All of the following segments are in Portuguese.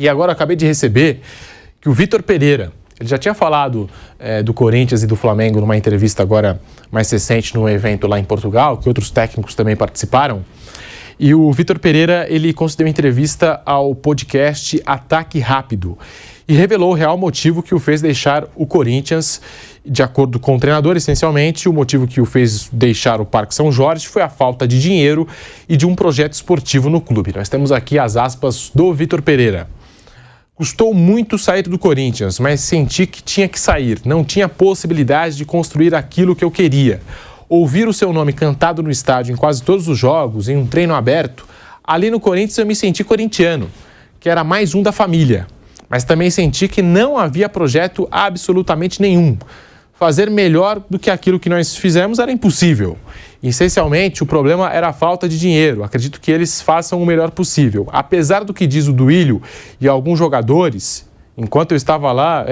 E agora eu acabei de receber que o Vitor Pereira, ele já tinha falado do Corinthians e do Flamengo numa entrevista agora mais recente num evento lá em Portugal, que outros técnicos também participaram. E o Vitor Pereira, ele concedeu entrevista ao podcast Ataque Rápido e revelou o real motivo que o fez deixar o Corinthians. De acordo com o treinador, essencialmente, o motivo que o fez deixar o Parque São Jorge foi a falta de dinheiro e de um projeto esportivo no clube. Nós temos aqui as aspas do Vitor Pereira. Custou muito sair do Corinthians, mas senti que tinha que sair. Não tinha possibilidade de construir aquilo que eu queria. Ouvir o seu nome cantado no estádio em quase todos os jogos, em um treino aberto, ali no Corinthians eu me senti corintiano, que era mais um da família. Mas também senti que não havia projeto absolutamente nenhum. Fazer melhor do que aquilo que nós fizemos era impossível. Essencialmente, o problema era a falta de dinheiro. Acredito que eles façam o melhor possível. Apesar do que diz o Duílio e alguns jogadores, enquanto eu estava lá,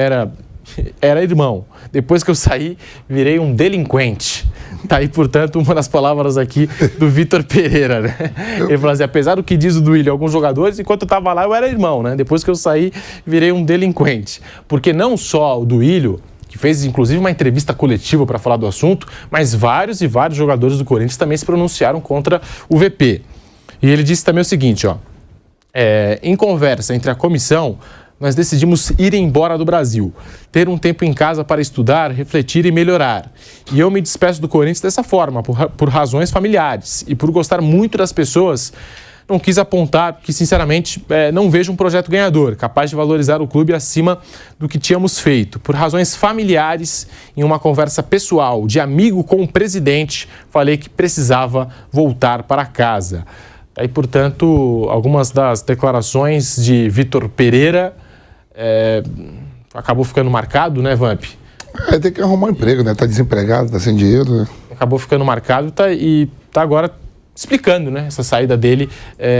era irmão. Depois que eu saí, virei um delinquente. Tá aí, portanto, uma das palavras aqui do Vitor Pereira, né? Ele falou assim, apesar do que diz o Duílio e alguns jogadores, enquanto eu estava lá, eu era irmão, né? Depois que eu saí, virei um delinquente. Porque não só o Duílio, que fez inclusive uma entrevista coletiva para falar do assunto, mas vários e vários jogadores do Corinthians também se pronunciaram contra o VP. E ele disse também o seguinte, em conversa entre a comissão, nós decidimos ir embora do Brasil, ter um tempo em casa para estudar, refletir e melhorar. E eu me despeço do Corinthians dessa forma, por razões familiares e por gostar muito das pessoas. Não quis apontar que, sinceramente, não vejo um projeto ganhador, capaz de valorizar o clube acima do que tínhamos feito. Por razões familiares, em uma conversa pessoal, de amigo com o presidente, falei que precisava voltar para casa. Aí, portanto, algumas das declarações de Vitor Pereira acabou ficando marcado, né, Vamp? Tem que arrumar um emprego, né? Tá desempregado, tá sem dinheiro, né? Acabou ficando marcado e tá agora explicando, né, essa saída dele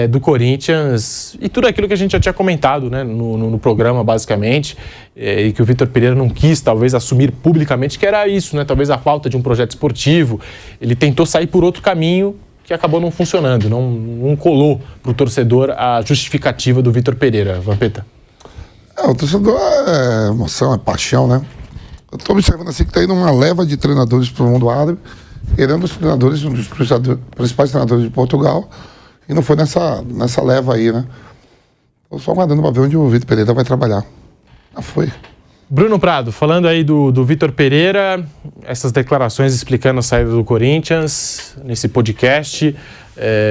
do Corinthians e tudo aquilo que a gente já tinha comentado, né, no programa, basicamente, e que o Vitor Pereira não quis, talvez, assumir publicamente, que era isso, né, talvez a falta de um projeto esportivo. Ele tentou sair por outro caminho que acabou não funcionando, não colou para o torcedor a justificativa do Vitor Pereira. Vampeta. O torcedor é emoção, é paixão, né? Eu estou observando assim que está indo uma leva de treinadores para o mundo árabe, querendo os treinadores, um dos principais treinadores de Portugal, e não foi nessa leva aí, né? Estou só aguardando para ver onde o Vitor Pereira vai trabalhar. Já foi. Bruno Prado, falando aí do Vitor Pereira, essas declarações explicando a saída do Corinthians nesse podcast,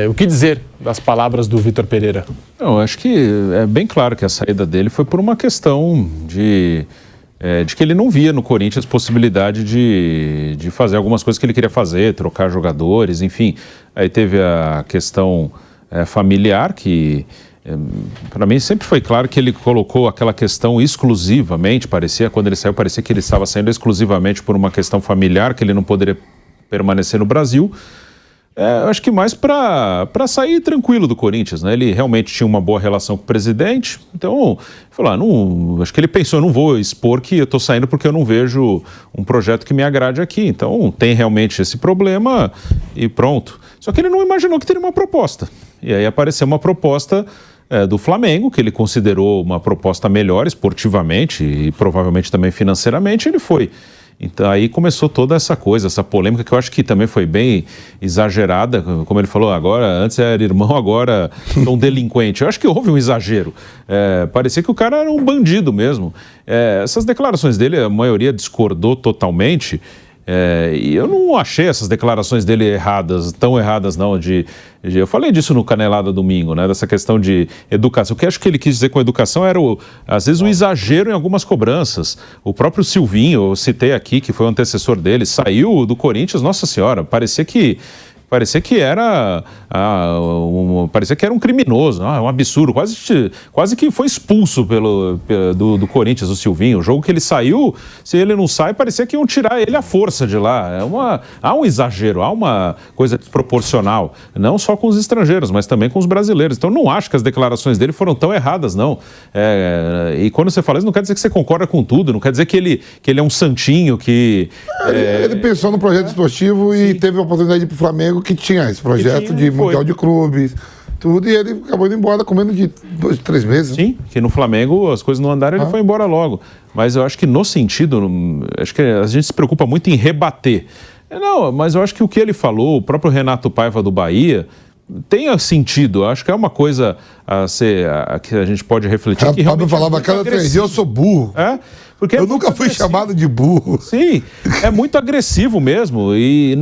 o que dizer das palavras do Vitor Pereira? Eu acho que é bem claro que a saída dele foi por uma questão de que ele não via no Corinthians possibilidade de fazer algumas coisas que ele queria fazer, trocar jogadores, enfim. Aí teve a questão familiar, que para mim sempre foi claro que ele colocou aquela questão exclusivamente, quando ele saiu, parecia que ele estava saindo exclusivamente por uma questão familiar, que ele não poderia permanecer no Brasil. Acho que mais para sair tranquilo do Corinthians, né? Ele realmente tinha uma boa relação com o presidente, então, acho que ele pensou, não vou expor que eu estou saindo porque eu não vejo um projeto que me agrade aqui. Então, tem realmente esse problema e pronto. Só que ele não imaginou que teria uma proposta. E aí apareceu uma proposta do Flamengo, que ele considerou uma proposta melhor esportivamente e provavelmente também financeiramente, ele foi. Então aí começou toda essa coisa, essa polêmica que eu acho que também foi bem exagerada, como ele falou, agora, antes era irmão, agora um delinquente. Eu acho que houve um exagero, parecia que o cara era um bandido mesmo. Essas declarações dele, a maioria discordou totalmente, e eu não achei essas declarações dele tão erradas não, eu falei disso no Canelada domingo, né, dessa questão de educação. O que eu acho que ele quis dizer com educação era, às vezes, o exagero em algumas cobranças. O próprio Silvinho, eu citei aqui, que foi o antecessor dele, saiu do Corinthians, nossa senhora, parecia que era um criminoso, um absurdo, quase que foi expulso do Corinthians, o Silvinho. O jogo que ele saiu, se ele não sai, parecia que iam tirar ele à força de lá. Há um exagero, há uma coisa desproporcional, não só com os estrangeiros, mas também com os brasileiros. Então não acho que as declarações dele foram tão erradas, não. E quando você fala isso, não quer dizer que você concorda com tudo, não quer dizer que ele é um santinho, que... Ele pensou no projeto esportivo e teve a oportunidade de ir para o Flamengo, que tinha esse projeto de Mundial de Clubes, tudo, e ele acabou indo embora com menos de 2, 3 meses. Sim, que no Flamengo as coisas não andaram, ele foi embora logo. Mas eu acho que no sentido, acho que a gente se preocupa muito em rebater. Não, mas eu acho que o que ele falou, o próprio Renato Paiva do Bahia, tem sentido. Eu acho que é uma coisa que a gente pode refletir. Que Pablo falava, cada 3 dias eu sou burro. Porque eu nunca fui chamado de burro. Sim, é muito agressivo mesmo. E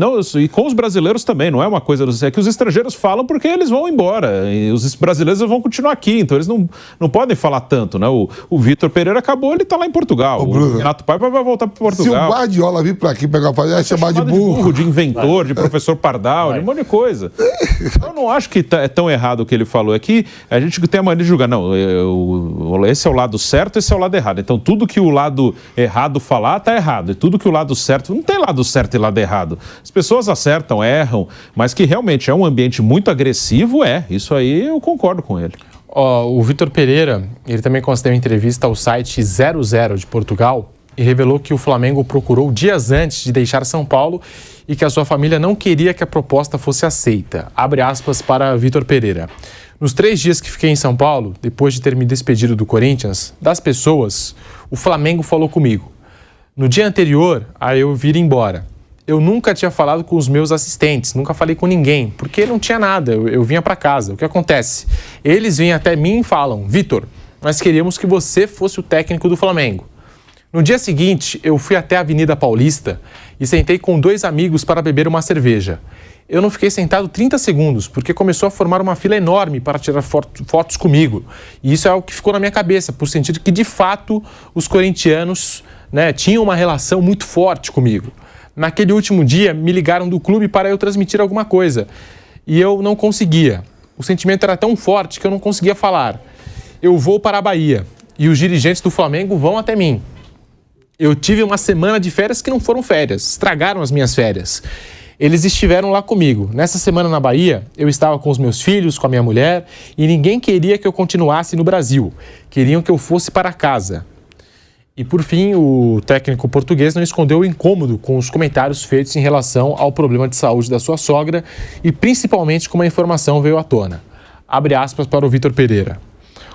com os brasileiros também, não é uma coisa... É que os estrangeiros falam porque eles vão embora. E os brasileiros vão continuar aqui, então eles não podem falar tanto, né? O Vitor Pereira acabou, ele tá lá em Portugal. O Renato Paiva vai voltar para Portugal. Se o Guardiola vir para aqui pegar é chamar de burro. De inventor, de professor Pardal, de um monte de coisa. Eu não acho que é tão errado o que ele falou. É que a gente tem a mania de julgar. Não, esse é o lado certo, esse é o lado errado. Então tudo que o lado errado falar, tá errado. E tudo que o lado certo... Não tem lado certo e lado errado. As pessoas acertam, erram, mas que realmente é um ambiente muito agressivo, isso aí eu concordo com ele. O Vitor Pereira, ele também concedeu entrevista ao site 00 de Portugal e revelou que o Flamengo procurou dias antes de deixar São Paulo e que a sua família não queria que a proposta fosse aceita. Abre aspas para Vitor Pereira. Nos 3 dias que fiquei em São Paulo, depois de ter me despedido do Corinthians, das pessoas, o Flamengo falou comigo. No dia anterior a eu vir embora, eu nunca tinha falado com os meus assistentes, nunca falei com ninguém, porque não tinha nada, eu vinha para casa. O que acontece? Eles vêm até mim e falam, Vitor, nós queríamos que você fosse o técnico do Flamengo. No dia seguinte, eu fui até a Avenida Paulista e sentei com 2 amigos para beber uma cerveja. Eu não fiquei sentado 30 segundos, porque começou a formar uma fila enorme para tirar fotos comigo. E isso é o que ficou na minha cabeça, por sentir que, de fato, os corintianos, né, tinham uma relação muito forte comigo. Naquele último dia, me ligaram do clube para eu transmitir alguma coisa. E eu não conseguia. O sentimento era tão forte que eu não conseguia falar. Eu vou para a Bahia e os dirigentes do Flamengo vão até mim. Eu tive uma semana de férias que não foram férias, estragaram as minhas férias. Eles estiveram lá comigo. Nessa semana na Bahia, eu estava com os meus filhos, com a minha mulher, e ninguém queria que eu continuasse no Brasil. Queriam que eu fosse para casa. E, por fim, o técnico português não escondeu o incômodo com os comentários feitos em relação ao problema de saúde da sua sogra e, principalmente, como a informação veio à tona. Abre aspas para o Vitor Pereira.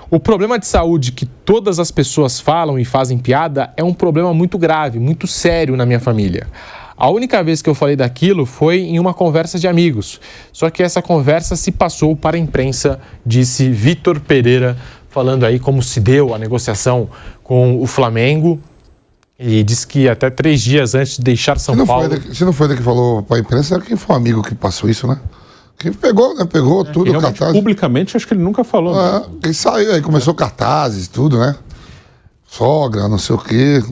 O problema de saúde que todas as pessoas falam e fazem piada é um problema muito grave, muito sério na minha família. A única vez que eu falei daquilo foi em uma conversa de amigos. Só que essa conversa se passou para a imprensa, disse Vitor Pereira, falando aí como se deu a negociação com o Flamengo. E disse que até 3 dias antes de deixar São Paulo... Se não foi ele que falou para a imprensa, quem foi o amigo que passou isso, né? Quem pegou, né? Pegou tudo, cartaz. Publicamente, acho que ele nunca falou. Quem saiu, aí começou cartazes, tudo, né? Sogra, não sei o quê.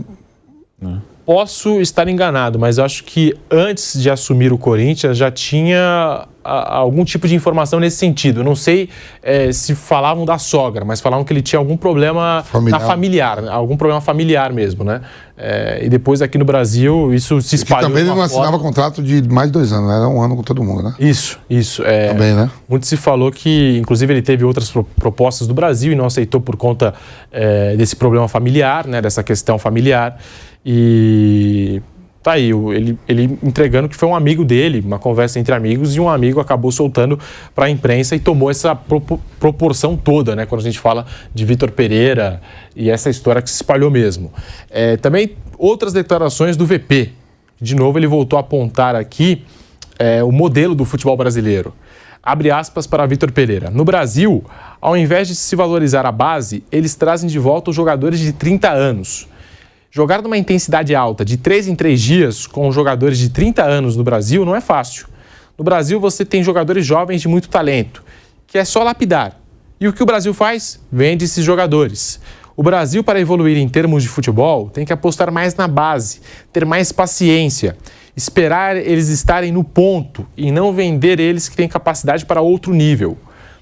Posso estar enganado, mas eu acho que antes de assumir o Corinthians já tinha algum tipo de informação nesse sentido. Eu não sei se falavam da sogra, mas falavam que ele tinha algum problema familiar, algum problema familiar mesmo, né? E depois aqui no Brasil isso se espalhou. Também ele não assinava contrato de mais de 2 anos, né? Era 1 ano com todo mundo, né? Isso. Também, né? Muito se falou que, inclusive, ele teve outras propostas do Brasil e não aceitou por conta desse problema familiar, né? Dessa questão familiar. E tá aí, ele entregando que foi um amigo dele, uma conversa entre amigos, e um amigo acabou soltando para a imprensa e tomou essa proporção toda, né? Quando a gente fala de Vitor Pereira e essa história que se espalhou mesmo. Também outras declarações do VP. De novo, ele voltou a apontar aqui o modelo do futebol brasileiro. Abre aspas para Vitor Pereira. No Brasil, ao invés de se valorizar a base, eles trazem de volta os jogadores de 30 anos. Jogar numa intensidade alta de 3 em 3 dias com jogadores de 30 anos no Brasil não é fácil. No Brasil você tem jogadores jovens de muito talento, que é só lapidar. E o que o Brasil faz? Vende esses jogadores. O Brasil, para evoluir em termos de futebol, tem que apostar mais na base, ter mais paciência, esperar eles estarem no ponto e não vender eles que têm capacidade para outro nível.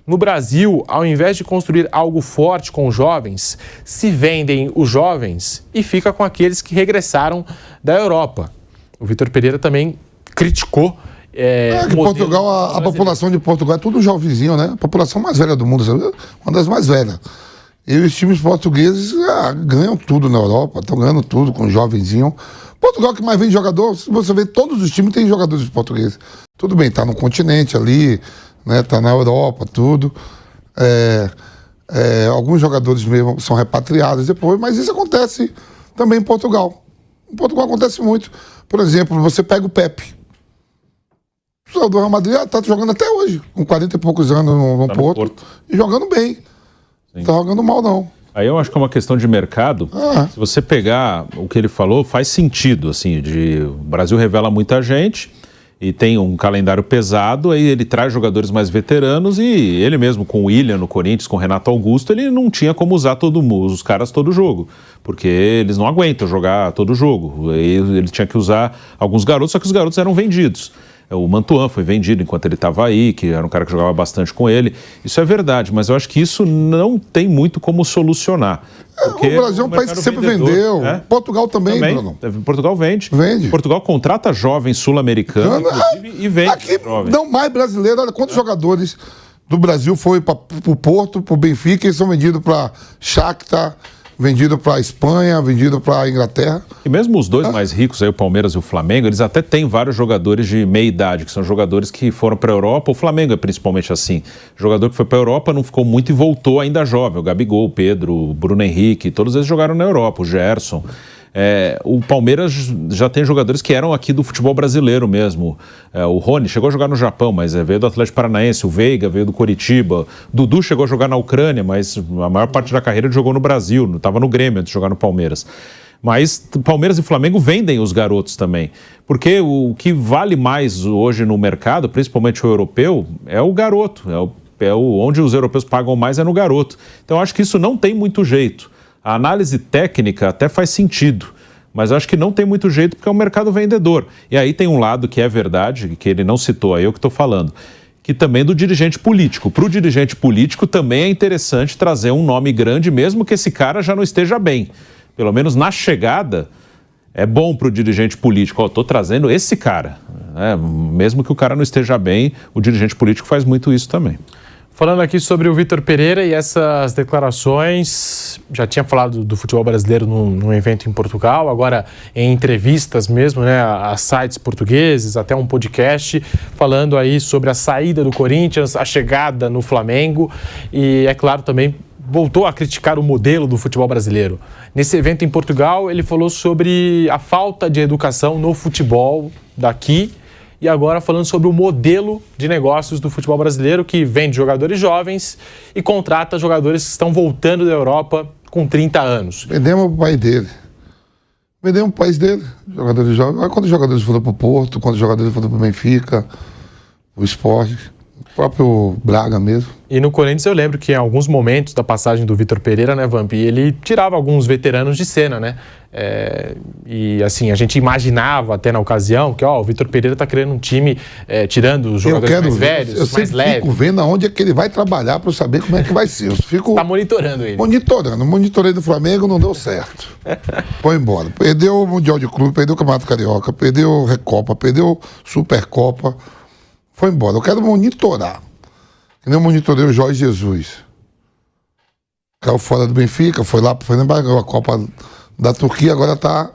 No Brasil, ao invés de construir algo forte com os jovens, se vendem os jovens e fica com aqueles que regressaram da Europa. O Vitor Pereira também criticou... que Portugal, a população de Portugal é tudo jovenzinho, né? A população mais velha do mundo, sabe? Uma das mais velhas. E os times portugueses ganham tudo na Europa, estão ganhando tudo com jovenzinho. Portugal que mais vende jogador, se você vê, todos os times têm jogadores portugueses. Tudo bem, tá no continente ali, né? Tá na Europa, tudo. Alguns jogadores mesmo são repatriados depois, mas isso acontece também em Portugal. Em Portugal acontece muito. Por exemplo, você pega o Pepe. O do Real Madrid está jogando até hoje, com 40 e poucos anos no Porto, e jogando bem. Não está jogando mal, não. Aí eu acho que é uma questão de mercado. Se você pegar o que ele falou, faz sentido, assim, o Brasil revela muita gente e tem um calendário pesado, aí ele traz jogadores mais veteranos e ele mesmo com o Willian no Corinthians, com o Renato Augusto, ele não tinha como usar os caras todo jogo, porque eles não aguentam jogar todo jogo. Ele tinha que usar alguns garotos, só que os garotos eram vendidos. O Mantuan foi vendido enquanto ele estava aí, que era um cara que jogava bastante com ele. Isso é verdade, mas eu acho que isso não tem muito como solucionar. O Brasil é um país que sempre vendeu. Portugal também, Bruno. Portugal vende. Portugal contrata jovens sul-americanos, inclusive, e vende. Aqui não mais brasileiro. Olha quantos jogadores do Brasil foi para o Porto, para o Benfica, eles são vendidos para Shakhtar, vendido para a Espanha, vendido para a Inglaterra. E mesmo os dois mais ricos, aí, o Palmeiras e o Flamengo, eles até têm vários jogadores de meia idade, que são jogadores que foram para a Europa. O Flamengo é principalmente assim. Jogador que foi para a Europa, não ficou muito e voltou ainda jovem. O Gabigol, o Pedro, o Bruno Henrique, todos eles jogaram na Europa, o Gerson. O Palmeiras já tem jogadores que eram aqui do futebol brasileiro mesmo. O Rony chegou a jogar no Japão, mas veio do Atlético Paranaense. O Veiga veio do Coritiba. Dudu chegou a jogar na Ucrânia, mas a maior parte da carreira ele jogou no Brasil. Estava no Grêmio antes de jogar no Palmeiras. Mas Palmeiras e Flamengo vendem os garotos também. Porque o que vale mais hoje no mercado, principalmente o europeu, é o garoto. Onde os europeus pagam mais é no garoto. Então acho que isso não tem muito jeito. A análise técnica até faz sentido, mas eu acho que não tem muito jeito porque é um mercado vendedor. E aí tem um lado que é verdade, que ele não citou, aí eu que estou falando, que também é do dirigente político. Para o dirigente político também é interessante trazer um nome grande, mesmo que esse cara já não esteja bem. Pelo menos na chegada, é bom para o dirigente político. Estou trazendo esse cara. Mesmo que o cara não esteja bem, o dirigente político faz muito isso também. Falando aqui sobre o Vitor Pereira e essas declarações, já tinha falado do futebol brasileiro num evento em Portugal, agora em entrevistas mesmo, né, a sites portugueses, até um podcast, falando aí sobre a saída do Corinthians, a chegada no Flamengo e, é claro, também voltou a criticar o modelo do futebol brasileiro. Nesse evento em Portugal, ele falou sobre a falta de educação no futebol daqui, e agora falando sobre o modelo de negócios do futebol brasileiro, que vende jogadores jovens e contrata jogadores que estão voltando da Europa com 30 anos. Vendemos o país dele. Vendemos o país dele, jogadores jovens. Olha quantos jogadores foram para o Porto, quantos jogadores foram para o Benfica, o Sport, o próprio Braga mesmo. E no Corinthians eu lembro que em alguns momentos da passagem do Vitor Pereira, né, Vamp, ele tirava alguns veteranos de cena, né? E assim, a gente imaginava até na ocasião que o Vitor Pereira está criando um time tirando os jogadores mais velhos, mais leves. Eu fico vendo aonde é que ele vai trabalhar para saber como é que vai ser. Está monitorando ele. Monitorei do Flamengo, não deu certo. Foi embora. Perdeu o Mundial de Clube, perdeu o Campeonato Carioca, perdeu Recopa, perdeu Supercopa. Foi embora. Eu quero monitorar. Que nem eu monitorei o Jorge Jesus. Caiu fora do Benfica, foi lá, ganhou a Copa da Turquia, agora tá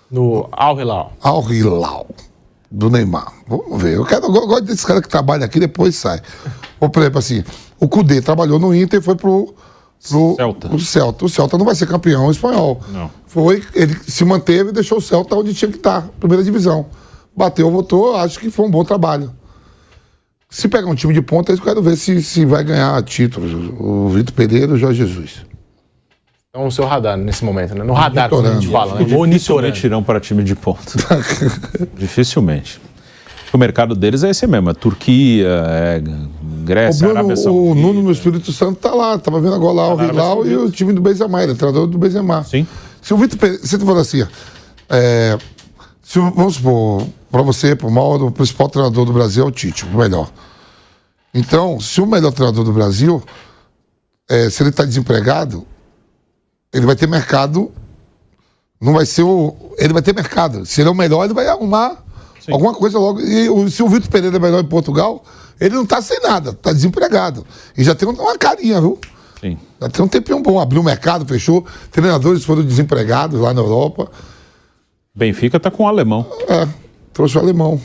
no Al Hilal. Al Hilal, do Neymar. Vamos ver. Eu gosto desse cara que trabalha aqui e depois sai. Ou, por exemplo, assim, o Kudê trabalhou no Inter e foi pro Celta. O Celta. O Celta não vai ser campeão espanhol. Não. Ele se manteve e deixou o Celta onde tinha que estar, primeira divisão. Bateu, voltou, acho que foi um bom trabalho. Se pegar um time de ponta, eu quero ver se vai ganhar títulos. O Vitor Pereira e o Jorge Jesus. Então, o seu radar nesse momento, né? No radar, como a gente fala, né? Dificilmente irão para time de ponta. Dificilmente. O mercado deles é esse mesmo, Turquia, Grécia, Arábia Saudita. O Nuno no Espírito Santo tá lá, tava vendo agora lá o Hilal e o time do Benzema, ele é treinador do Benzema. Sim. Se o Vitor Pereira, você falou assim, vamos supor, para você, para o Mauro, o principal treinador do Brasil é o Tite, o melhor. Então, se o melhor treinador do Brasil, se ele está desempregado, ele vai ter mercado, não vai ser ele vai ter mercado. Se ele é o melhor, ele vai arrumar alguma coisa logo. E se o Vitor Pereira é melhor em Portugal, ele não está sem nada, está desempregado. E já tem uma carinha, viu? Sim. Já tem um tempinho bom, abriu o mercado, fechou, treinadores foram desempregados lá na Europa. Benfica está com o alemão. Trouxe o alemão.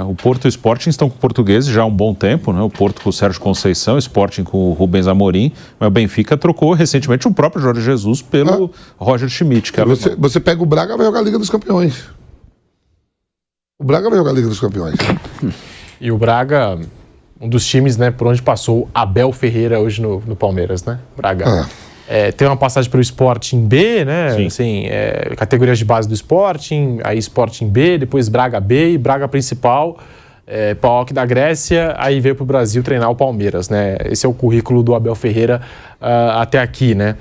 O Porto e o Sporting estão com portugueses já há um bom tempo, né? O Porto com o Sérgio Conceição, o Sporting com o Rubens Amorim, mas o Benfica trocou recentemente o próprio Jorge Jesus pelo Roger Schmidt. Que você pega o Braga, vai jogar a Liga dos Campeões. O Braga vai jogar a Liga dos Campeões. E o Braga, um dos times, né, por onde passou Abel Ferreira hoje no Palmeiras, né? Braga. Tem uma passagem pelo Sporting B, né? Assim, categorias de base do Sporting, aí Sporting B, depois Braga B e Braga Principal, PAOK da Grécia, aí veio para o Brasil treinar o Palmeiras, né? Esse é o currículo do Abel Ferreira até aqui, né?